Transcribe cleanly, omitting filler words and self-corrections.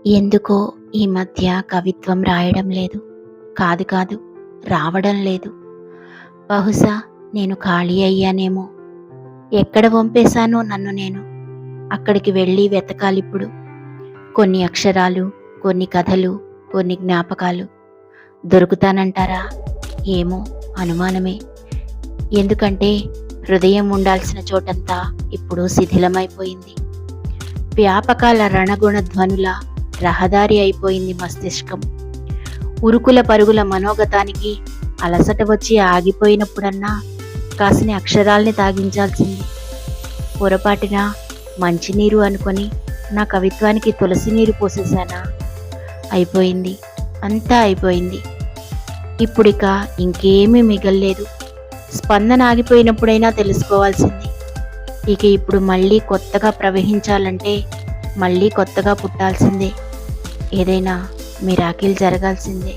ఎందుకో ఈ మధ్య కవిత్వం రాయడం లేదు. కాదు కాదు, రావడం లేదు. బహుశా నేను ఖాళీ అయ్యానేమో. ఎక్కడ పంపేశానో నన్ను నేను. అక్కడికి వెళ్ళి వెతకాలిప్పుడు. కొన్ని అక్షరాలు, కొన్ని కథలు, కొన్ని జ్ఞాపకాలు. దొరుకుతానంటారా? ఏమో, అనుమానమే. ఎందుకంటే హృదయం ఉండాల్సిన చోటంతా ఇప్పుడు శిథిలమైపోయింది. వ్యాపకాల రణగుణ ధ్వనుల రహదారి అయిపోయింది మస్తిష్కం. ఉరుకుల పరుగుల మనోగతానికి అలసట వచ్చి ఆగిపోయినప్పుడన్నా కాసిని అక్షరాల్ని తాగించాల్సింది. పొరపాటిన మంచినీరు అనుకొని నా కవిత్వానికి తులసి నీరు పోసేశానా? అయిపోయింది, అంతా అయిపోయింది. ఇప్పుడిక ఇంకేమీ మిగల్లేదు. స్పందన ఆగిపోయినప్పుడైనా తెలుసుకోవాల్సింది. ఇక ఇప్పుడు మళ్ళీ కొత్తగా ప్రవహించాలంటే మళ్ళీ కొత్తగా పుట్టాల్సిందే. ఏదైనా మిరాకిల్ జరగాల్సిందే.